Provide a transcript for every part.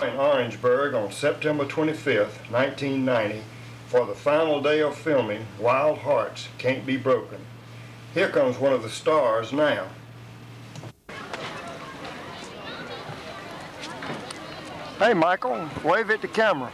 In Orangeburg on September 25th, 1990, for the final day of filming Wild Hearts Can't Be Broken. Here comes one of the stars now. Hey Michael, wave at the camera.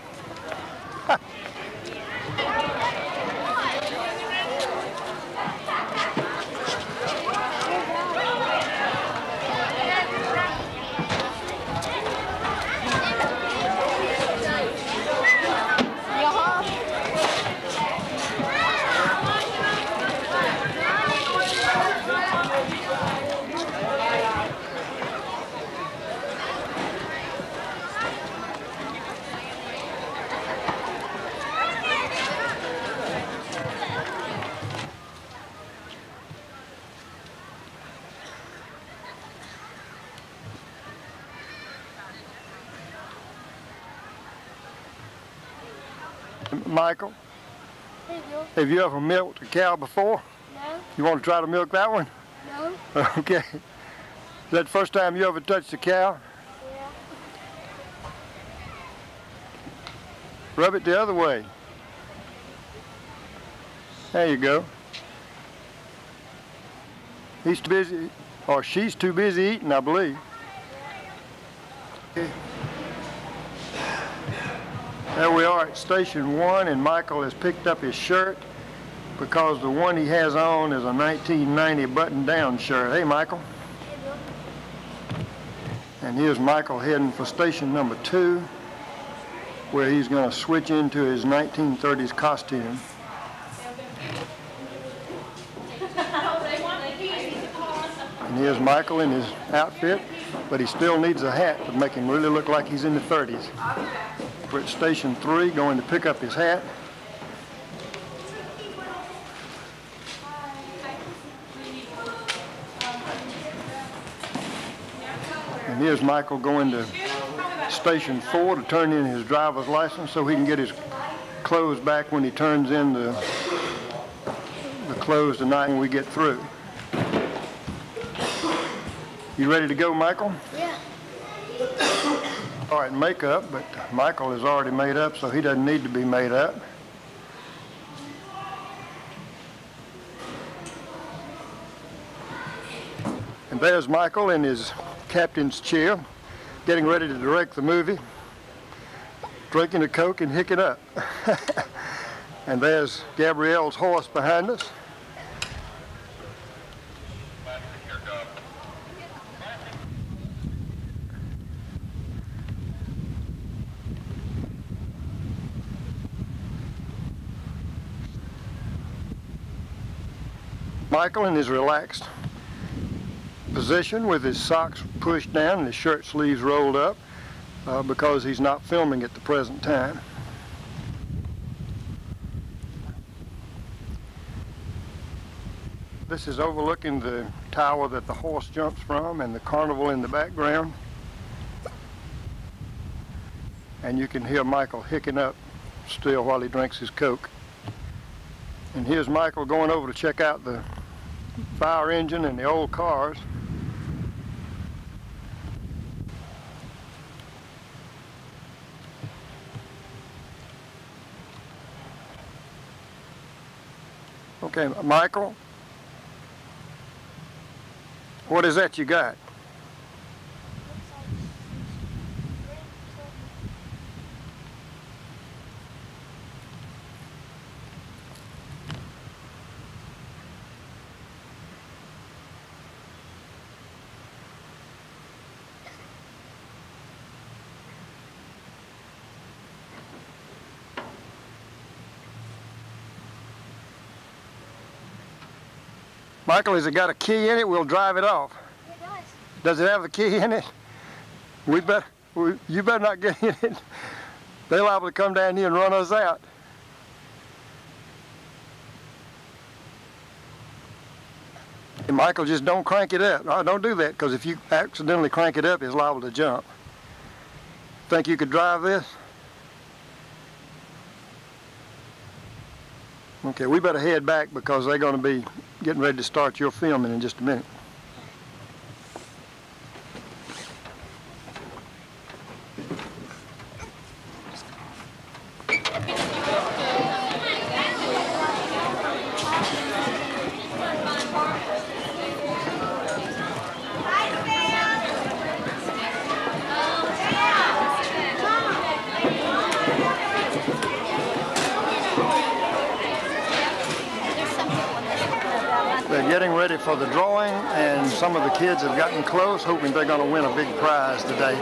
Michael, Hey, Bill. have you ever milked a cow before? No. You want to try to milk that one? No. Okay. Is that the first time you ever touched a cow? Yeah. Rub it the other way. There you go. He's too busy, or she's too busy eating, I believe. Okay. There we are at Station 1, and Michael has picked up his shirt because the one he has on is a 1990 button-down shirt. Hey, Michael. Hey, Bill. And here's Michael heading for station number 2, where he's going to switch into his 1930s costume. And here's Michael in his outfit, but he still needs a hat to make him really look like he's in the 30s. We're at Station 3, going to pick up his hat. And here's Michael going to Station 4 to turn in his driver's license so he can get his clothes back when he turns in the clothes tonight when we get through. You ready to go, Michael? Yeah. All right, makeup, but Michael is already made up, so he doesn't need to be made up. And there's Michael in his captain's chair, getting ready to direct the movie, drinking a Coke and hicking up. And there's Gabrielle's horse behind us. Michael in his relaxed position with his socks pushed down and his shirt sleeves rolled up because he's not filming at the present time. This is overlooking the tower that the horse jumps from and the carnival in the background. And you can hear Michael hicking up still while he drinks his Coke. And here's Michael going over to check out the fire engine and the old cars. Okay, Michael, what is that you got? Michael, has it got a key in it? We'll drive it off. It does. Does it have the key in it? You better not get in it. They're liable to come down here and run us out. And Michael, just don't crank it up. No, don't do that, because if you accidentally crank it up, it's liable to jump. Think you could drive this? Okay, we better head back because they're going to be getting ready to start your filming in just a minute. ready for the drawing, and some of the kids have gotten close, hoping they're going to win a big prize today.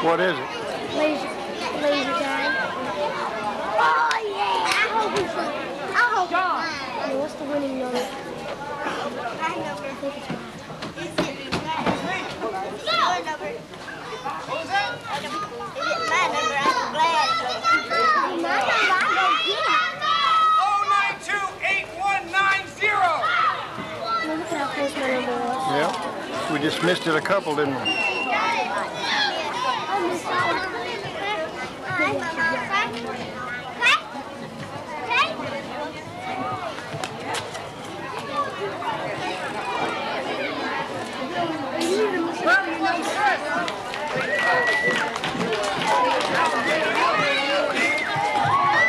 What is it? Laser tag. Oh yeah! I hope it's mine. What's the winning number? I think it's mine. Your number. What was that? Is it my number? I'm glad. My number, I don't get it. 0928190. Look at how close my number was. Yeah. We just missed it a couple, didn't we?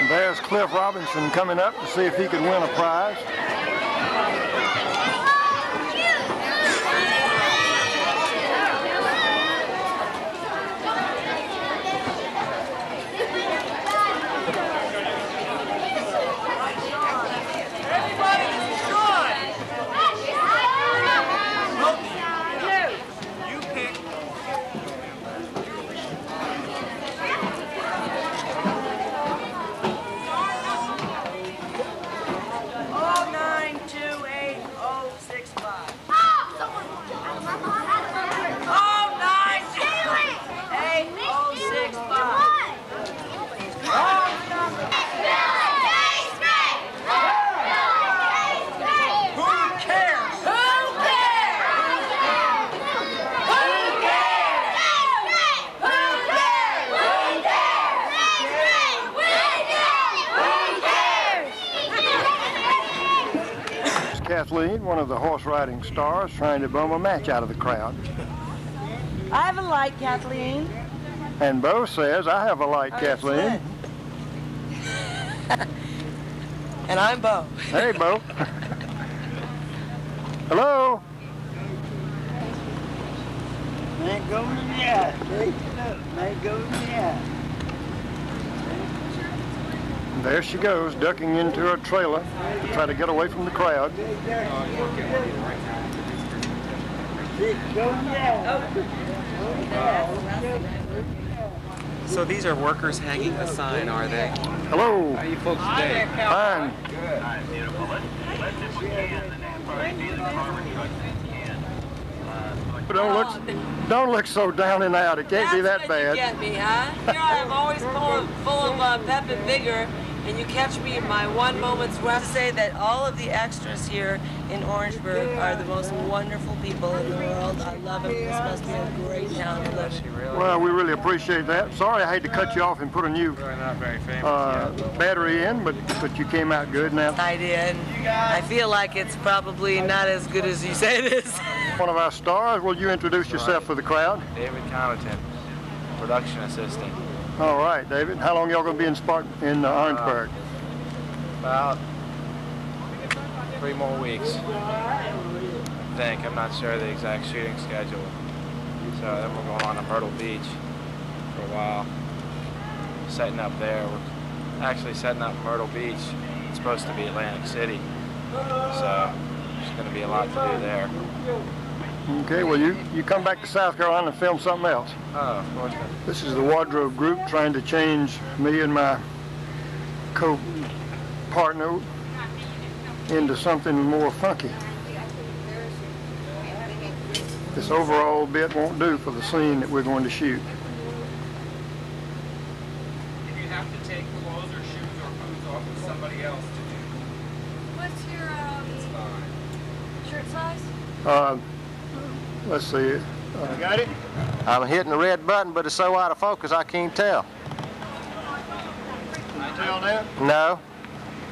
There's Cliff Robinson coming up to see if he can win a prize. Kathleen, one of the horse riding stars, trying to bum a match out of the crowd. I have a light, Kathleen. And Bo says, I have a light, Kathleen. And I'm Bo. Hey, Bo. Hello. Man, go in the eye. Take it up. Man, go in the eye. There she goes, ducking into her trailer to try to get away from the crowd. Go in the eye. So these are workers hanging the sign, are they? Hello. How are you folks today? Fine. Don't look so down and out. It can't be that bad. That's what you get me, huh? Here I am, always full of pep and vigor, and you catch me in my one moment's rest. To say that all of the extras here in Orangeburg are the most wonderful people in the world. I love it. This must be a great town to live in. Well, we really appreciate that. Sorry I had to cut you off and put a new battery in, but you came out good now. I did. I feel like it's probably not as good as you say it is. One of our stars, will you introduce yourself for the crowd? David Connaughton, production assistant. All right, David. How long y'all going to be in Orangeburg? About 3 more weeks, I think. I'm not sure the exact shooting schedule. So then we're going on to Myrtle Beach for a while, setting up there. We're actually setting up Myrtle Beach. It's supposed to be Atlantic City, so there's going to be a lot to do there. Okay, well, you come back to South Carolina and film something else. Oh, fortunate. This is the wardrobe group trying to change me and my co-partner into something more funky. This overall bit won't do for the scene that we're going to shoot. If you have to take clothes or shoes or boots off with somebody else to do, What's your it's fine. shirt size? Let's see. Got it? I'm hitting the red button, but it's so out of focus I can't tell. Can you tell now? No.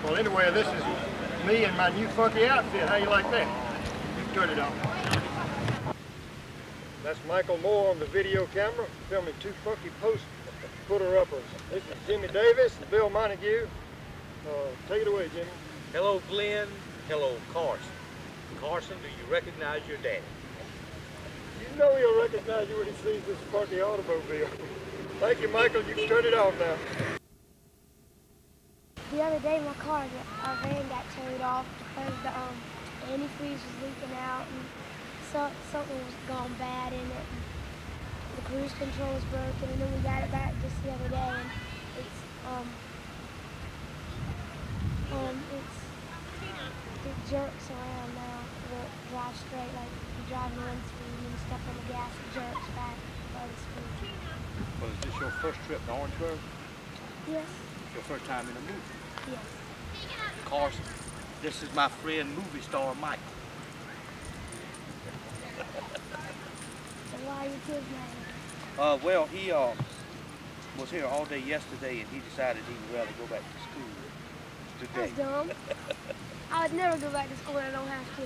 Well, anyway, this is me and my new funky outfit. How you like that? You turn it on. That's Michael Moore on the video camera, filming 2 funky post-putter-uppers. This is Jimmy Davis and Bill Montague. Take it away, Jimmy. Hello, Glenn. Hello, Carson. Carson, do you recognize your daddy? You know he'll recognize you when he sees this funky automobile. Thank you, Michael. You can turn it off now. The other day, my our van got towed off because the antifreeze was leaking out and something was gone bad in it. And the cruise control was broken, and then we got it back just the other day, and it jerks around now. It drives straight, like you drive one speed and step on the gas, it jerks back the other speed. Well, is this your first trip to Orangeburg? Yes. Your first time in a movie? Yes. Carson, this is my friend, movie star Mike. So why are your kids mad? Well, he was here all day yesterday, and he decided he would rather go back to school today. That's dumb. I would never go back to school when I don't have to.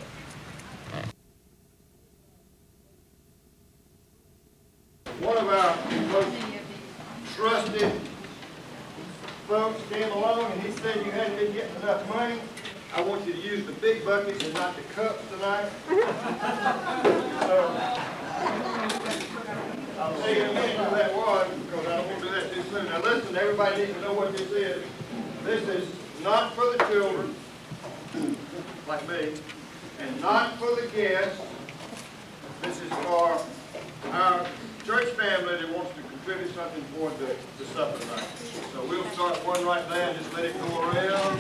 One of our most trusted folks came along and he said you hadn't been getting enough money. I want you to use the big buckets and not the cups tonight. So, I'll tell you in a minute who that was because I don't want to do that too soon. Now listen, everybody needs to know what this is. This is not for the children, like me, and not for the guests. This is for our church family that wants to contribute something toward the supper tonight. So we'll start one right now and just let it go around.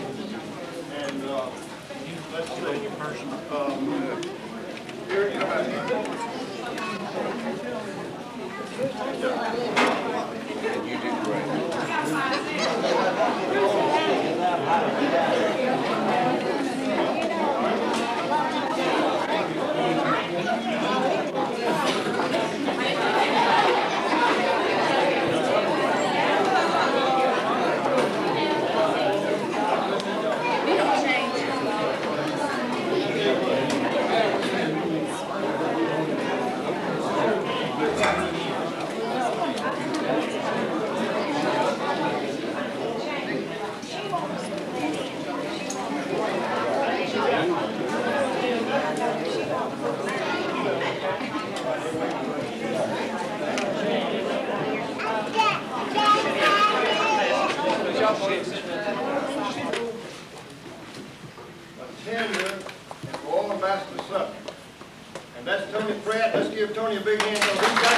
And let's see. Here, you know, You did great. Tender for all ambassador supper. And that's Tony Pratt. Let's give Tony a big hand. He's got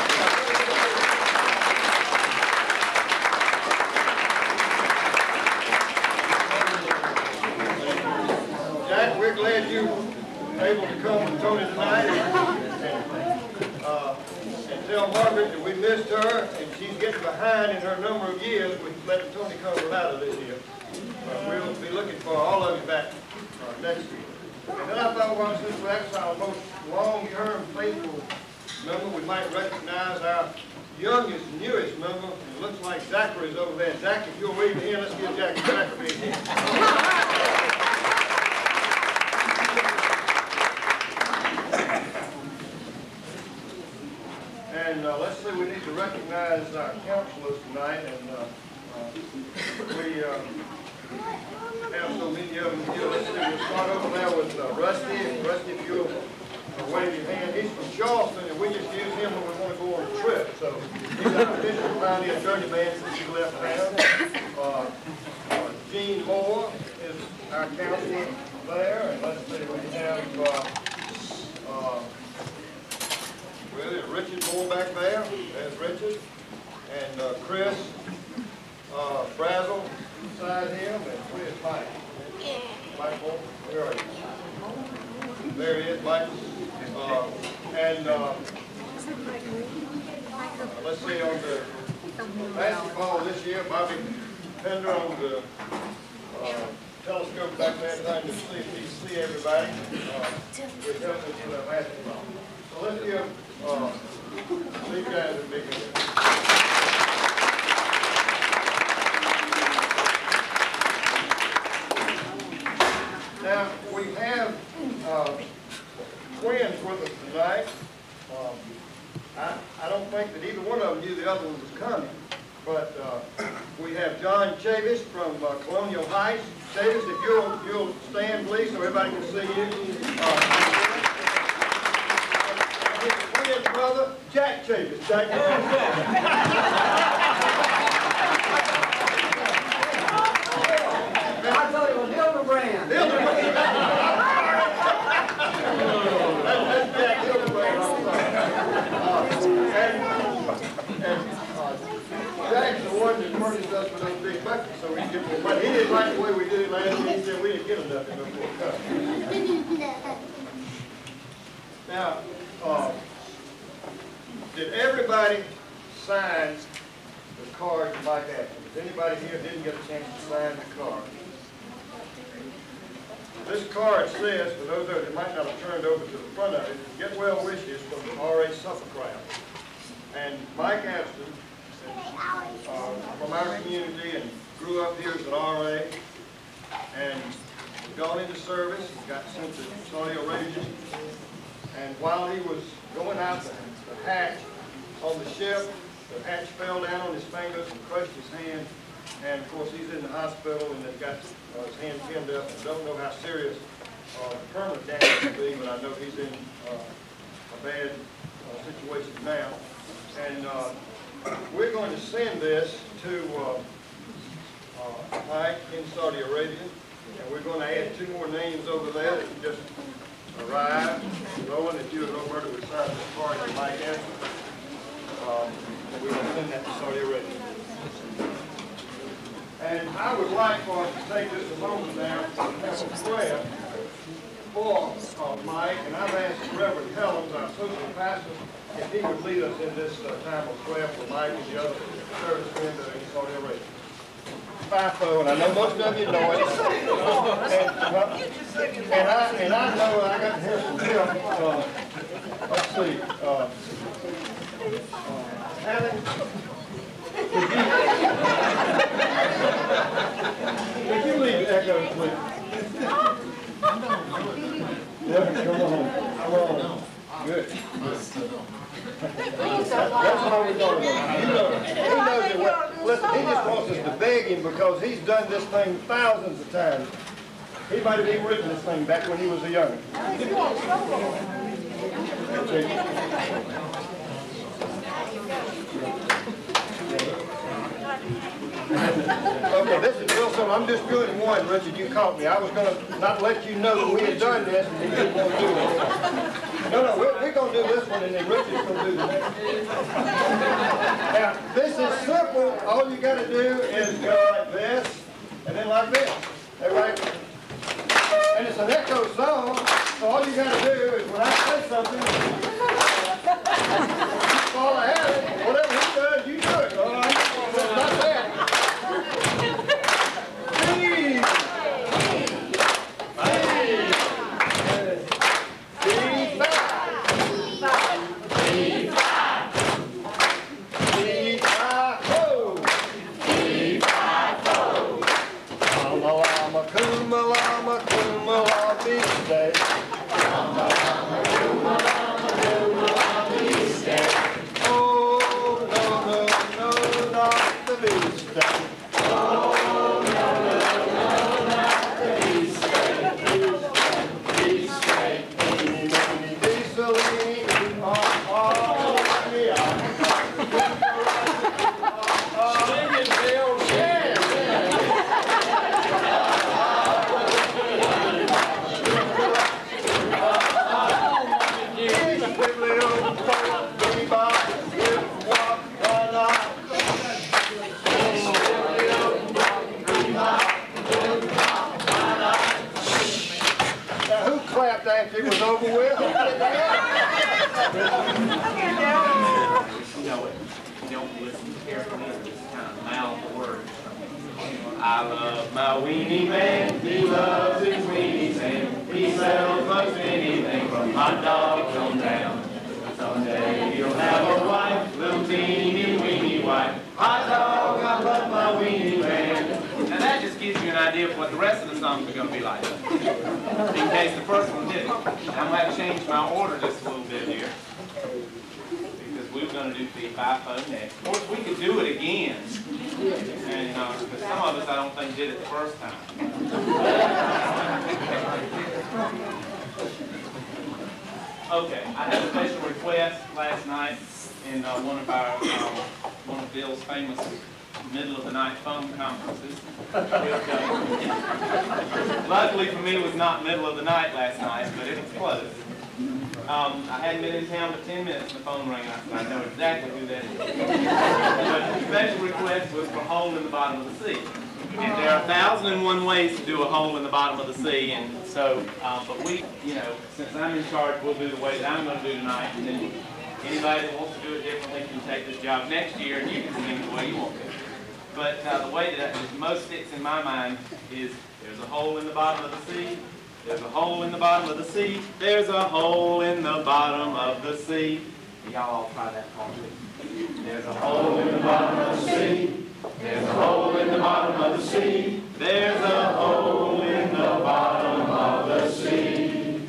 Jack, we're glad you were able to come with Tony tonight and tell Margaret that we missed her and she's getting behind in her number of years with letting Tony come without her this year. We'll be looking for all of you back next year. And then I thought, well, since that's our most long-term faithful member, we might recognize our youngest, newest member. It looks like Zachary's over there. Zach, if you'll wave in, let's give Zachary a hand. And let's see, we need to recognize our counselors tonight. And we have so many of them here. Let's see, we'll start over there with Rusty. Rusty, if you'll wave your hand. He's from Charleston, and we just use him when we want to go on a trip. So he's our official pioneer journeyman since he left town. Gene Moore is our counselor there. And let's see, we have Richard Moore back there. There's Richard. And Chris Brazel beside him. And where's Mike? Michael, where are you? There he is, Mike. Let's see, on the basketball this year, Bobby Pender on the telescope back there trying to see if he can see everybody. With help with the basketball. So let's give these guys a big hand. Now, we have twins with us tonight. I don't think that either one of them knew the other one was coming, but we have John Chavis from Colonial Heights. Chavis, if you'll stand, please, so everybody can see you. His twin brother, Jack Chavis. Jack. didn't like the way we did it last year. He said we didn't get him nothing before cut. Now, did everybody sign the card to Mike Atkins? Anybody here didn't get a chance to sign the card? This card says, for those of you that might not have turned over to the front of it, get well wishes from the R.A. Suffolk crowd. And Mike Atkins, from our community and grew up here as an RA and gone into service, got sent to Saudi Arabia. And while he was going out the hatch on the ship, the hatch fell down on his fingers and crushed his hand. And of course he's in the hospital and they've got his hand pinned up. I don't know how serious permanent damage will be, but I know he's in a bad situation now. And we're going to send this to Mike in Saudi Arabia, and we're going to add 2 more names over there that can just arrive. Roland, if you and Roberta would sign this card to Mike Atkins, and we're going to send that to Saudi Arabia. And I would like for us to take just a moment now to have a prayer for Mike, and I've asked Reverend Helms, our associate pastor, if he would lead us in this time of prayer for Mike and the other servicemen that are in Saudi Arabia. FIFO, and I know most of you know it. And I know I got to hear some help. Let's see. Helen, could you leave Echo, please? Yeah, come on. Come on. Good. That's how we're going to do. He knows it well. Listen, he just wants us to beg him because he's done this thing thousands of times. He might have even written this thing back when he was a young'un. Okay, this is real simple. I'm just doing one, Richard. You caught me. I was going to not let you know that we had done this and you didn't want to do this. No, we're going to do this one and then Richard's going to do the next. Now, this is simple. All you got to do is go like this and then like this. Everybody? And it's an echo song, so all you got to do is when I say something, that's all I have. Whatever he does, you do it. All right? So it's not that. After it was over with. You know it. You don't listen carefully. It's kind of mouth words. I love my weenie man. He loves his weenies and he sells most anything from hot dogs on down. Someday he'll have a wife, little teeny weenie wife. Hot dog, I love my weenie man. And that just gives you an idea of what the rest of the songs are going to be like. In case the first one didn't. I'm going to have to change my order just a little bit here. Because we were going to do FIFO next. Of course, we could do it again. And because some of us, I don't think, did it the first time. Okay, I had a special request last night in one of Bill's famous middle of the night phone conferences. Luckily for me, it was not middle of the night last night, but it was close. I hadn't been in town for 10 minutes, and the phone rang. I know exactly who that is. But the special request was for Hole in the Bottom of the Sea. And there are 1,001 ways to do a hole in the bottom of the sea, and so, but we, you know, since I'm in charge, we'll do the way that I'm going to do tonight, and then anybody that wants to do it differently can take this job next year, and you can swing it the way you want to. But the way that most sticks in my mind is there's a hole in the bottom of the sea, there's a hole in the bottom of the sea, there's a hole in the bottom of the sea. Y'all all try that for me. There's a hole in the bottom of the sea. There's a hole in the bottom of the sea. There's a hole in the bottom of the sea.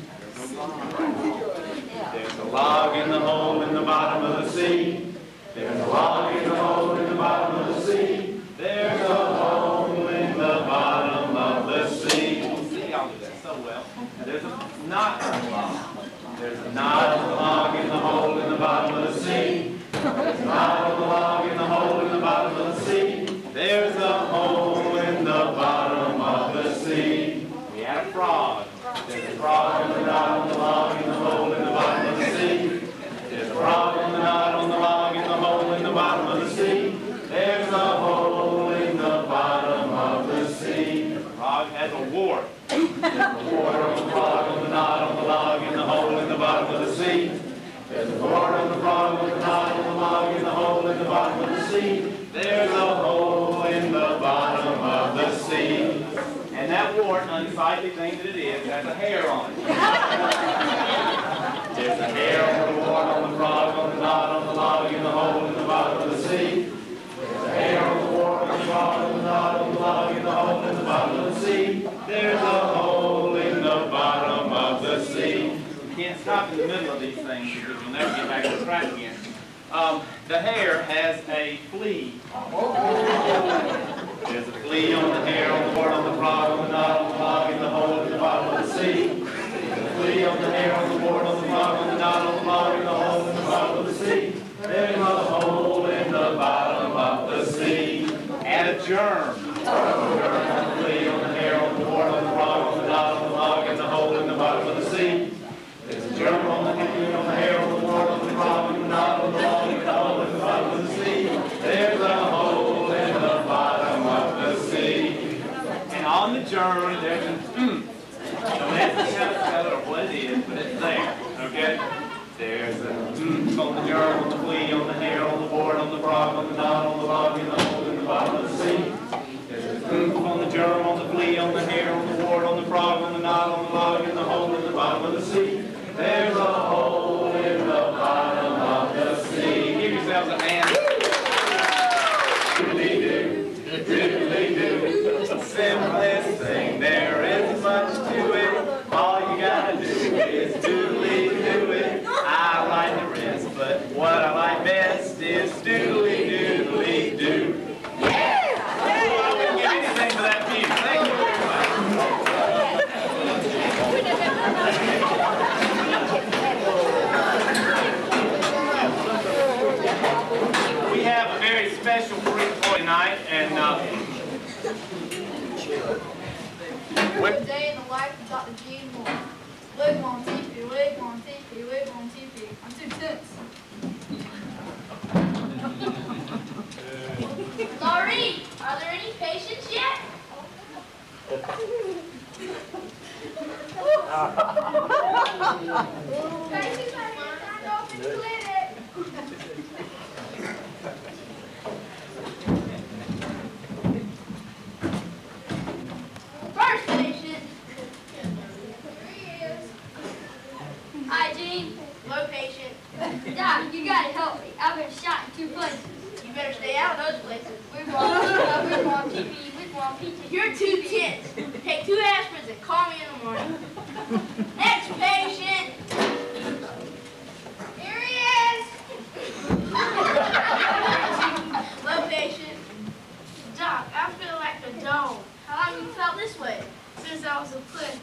There's a log in the hole in the bottom of the sea. There's a log in the hole in the bottom of the sea. There's a hole in the bottom of the sea. See, y'all do that so well. There's a knot on the log. There's a knot on the log in the hole in the bottom of the sea. There's a knot on the log in the hole in the bottom of the sea. There's a hole in the bottom of the sea. We had a frog. There's a frog on the knot on the log in the hole in the bottom of the sea. There's a frog on the knot on the log in the hole in the bottom of the sea. There's a hole in the bottom of the sea. The frog has a wart. There's a wart on the frog on the knot on the log in the hole in the bottom of the sea. There's a wart on the frog on the knot on the log in the hole in the bottom of the sea. There's a hole in the bottom of the sea. And that wart, unsightly thing that it is, has a hair on it. There's a hair on the wart on the frog on the knot on the log in the hole in the bottom of the sea. There's a hair on the wart on the frog on the knot on the log in the hole in the bottom of the sea. There's a hole in the bottom of the sea. You can't stop in the middle of these things because you'll never get back on track again. The hair has a flea. There's a flea on the hair, on the wart, on the frog, on the knot, on the log, in the hole in the bottom of the sea. There's a flea on the hair, on the wart, on the frog, on the knot, on the log, in the hole in the bottom of the sea. There's a hole in the bottom of the sea. And a germ. There's a germ on the flea, on the hair, on the wart, on the frog, on the knot, on the log, in the hole in the bottom of the sea. There's a germ on the hair, on the wart, on the frog, on the knot, on the log, in the hole in the bottom of the sea. There's a hole in the bottom of the sea. And on the germ, there's an no matter how to spell it or what it is, but it's there. Okay? There's an on the germ, on the flea, on the hair, on the wart, on the frog, on the knot, on the log, in the hole in the bottom of the sea. There's an on the germ, on the flea, on the hair, on the wart, on the frog, on the knot, on the log, in the hole in the bottom of the sea. There's a hole in the bottom of the sea. Give yourselves a hand. Doodly-doo, doodly-doo. Simplest thing, there isn't much to it. All you gotta do is doodly-doo it. I like the rest, but what I like best is doodly-doodly-doo. Yeah! I wouldn't give anything for that view. Thank you very much. We have a very special group for tonight, and Every day in the life of Dr. Gene Moore. Wig on TV, wig on TV, wig on TV. I'm 2 cents. Laurie, are there any patients yet? Patients are signed off in the clinic. First patient. Here he is. Hi, Gene. Hello, patient. Doc, you gotta help me. I've been shot in 2 places. You better stay out of those places. We're on TV. You're 2 tenths. Take 2 aspirins and call me in the morning. Next patient. Here he is. Hello, patient. Doc, I feel like a dome. How long have you felt this way? Since I was a kid.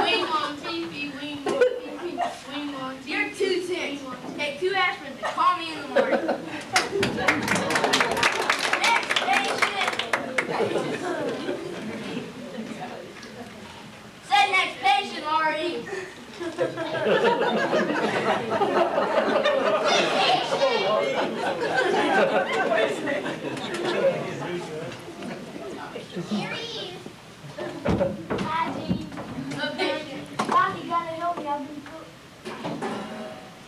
Wing on TV, wing on TV, wing on TV. You're 2 tenths. Take 2 aspirins and call me in the morning. Next patient. Say next patient, Laurie. Here he is. Hi, Gene. Rocky, gotta help me. I've been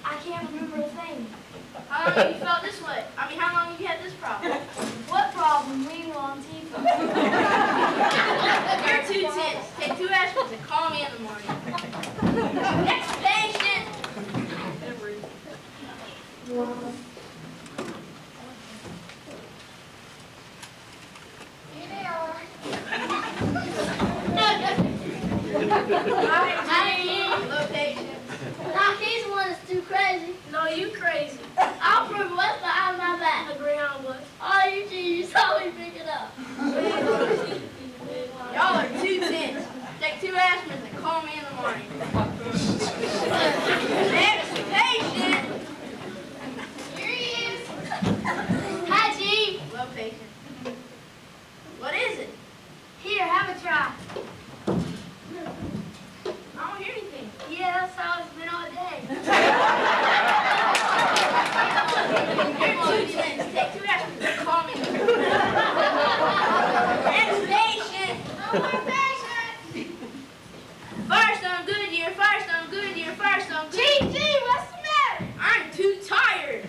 I can't remember a thing. How long have you felt this way? I mean, how long have you had this problem? What problem? We on TV. You're too tense. Take 2 aspirins and call me in the morning. Next patient. Hello, patient. Doc, he's the one that's too crazy. No, you crazy. I'll prove what's behind my back. A greyhound was. Oh, you Gene, you saw me pick it up. Y'all are too tense. Take 2 aspirins and call me in the morning. Next patient. Here he is. Hi, Gene. Hello, patient. What is it? Here, have a try. I don't hear anything. Yeah, that's how it's been all day. You're too tense. Take 2 aspirins and call me in the morning. Next patient. No more patience. Firestone Goodyear, Firestone Goodyear, Firestone Gene, Goodyear. Gene, what's the matter? I'm too tired.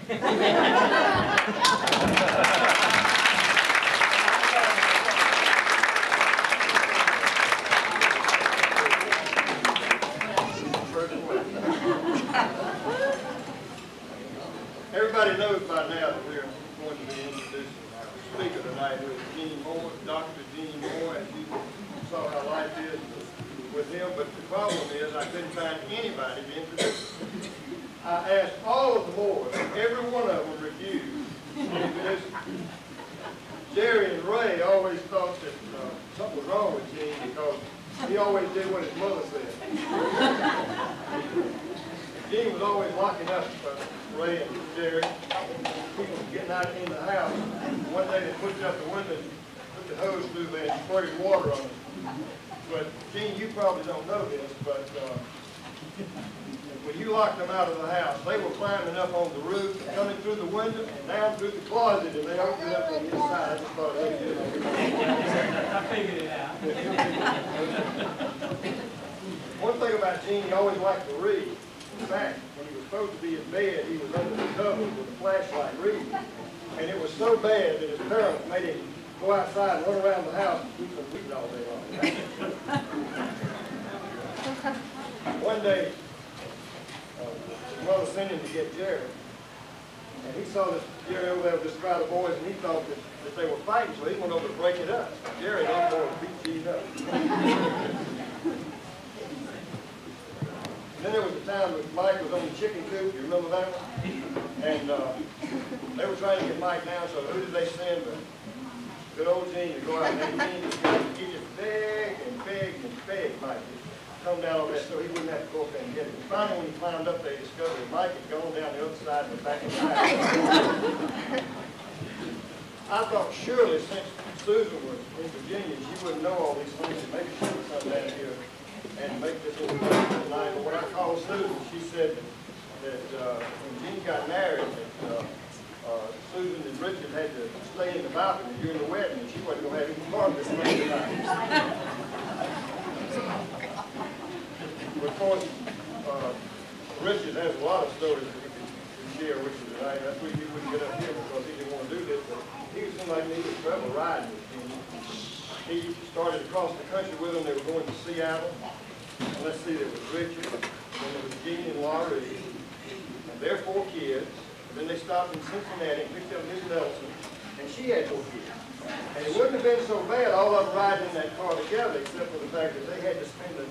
Everybody knows by now that we're going to be introducing our speaker tonight, who is Gene Moore, Dr. Gene Moore, as you saw how life is with him. But the problem is I couldn't find anybody to introduce him. I asked all of the Moores, and every one of them refused to introduce him. Jerry and Ray always thought that something was wrong with Gene because he always did what his mother said. Gene was always locking up Ray and Jerry. People were getting out in the house. One day they pushed up the window, put the hose through there and squirted water on them. But Gene, you probably don't know this, but when you locked them out of the house, they were climbing up on the roof, coming through the window, and down through the closet, and they opened it up on the inside. I just thought they did it. I figured it out. One thing about Gene, he always liked to read. In fact, when he was supposed to be in bed, he was under the covers with a flashlight reading. And it was so bad that his parents made him go outside and run around the house and keep them reading all day long. One day, his mother sent him to get Jerry. And he saw this Jerry over there with this crowd of boys, and he thought that they were fighting, so he went over to break it up. Jerry didn't go and beat Gene up. Then there was a time when Mike was on the chicken coop. You remember that one? And they were trying to get Mike down, so who did they send? Good old Gene to go out and Gene he just begged and begged and begged Mike to come down on that so he wouldn't have to go up there and get him. Finally, when he climbed up, they discovered that Mike had gone down the other side and back in the house. I thought surely since Susan was in Virginia, she wouldn't know all these things, and maybe she would come down here and make this introduction tonight. But when I called Susan, she said that when Gene got married, that Susan and Richard had to stay in the balcony during the wedding, and she wasn't going to have any part of this thing tonight. But of course, Richard has a lot of stories that he could share with you tonight. That's why he wouldn't get up here because he didn't want to do this. But he was somebody that needed trouble riding with Gene. He started across the country with them. They were going to Seattle. And let's see, there was Richard, then there was Gene and Laurie, and their 4 kids. Then they stopped in Cincinnati and picked up Miss Nelson, and she had 4 kids. And it wouldn't have been so bad, all of them riding in that car together, except for the fact that they had to spend the